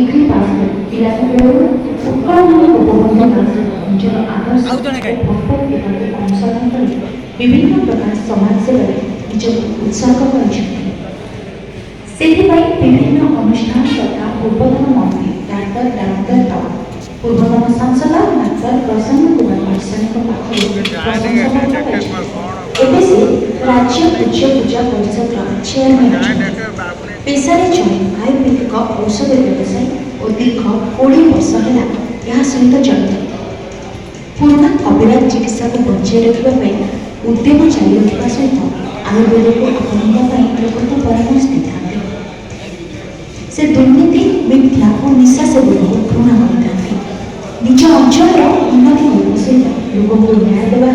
degree पास कर पिलाटी बेलू उत्कलमणि गोपबंधु दास निजर आदर्श और भक्त पिताके अनुसरण कर विभिन्न प्रकार समाज सेवा निजक उत्सर्ग कर विभिन्न अनुष्ठान तथा पूर्वतन मंत्री डाक्टर दामोदर राव पूर्वतन सांसद डाक्तर प्रसन्न कुमार पाठशाणी राज्य पूज्य पूजा परिषद चेयरमैन पेशारे जड़े आयुर्वेदिक औषध व्यवसाय और दीर्घ 20 वर्ष है सहित जड़ित पुराणा कविराज चिकित्सा को बचाई रखापी उद्यम चली सहित आयुर्वेद को अपनाने लोक परामर्श देता से दुर्नीति मिथ्या और निशा सेवन को घृणा करते निज अंचल उन्नति सहित लोक को न्याय देवा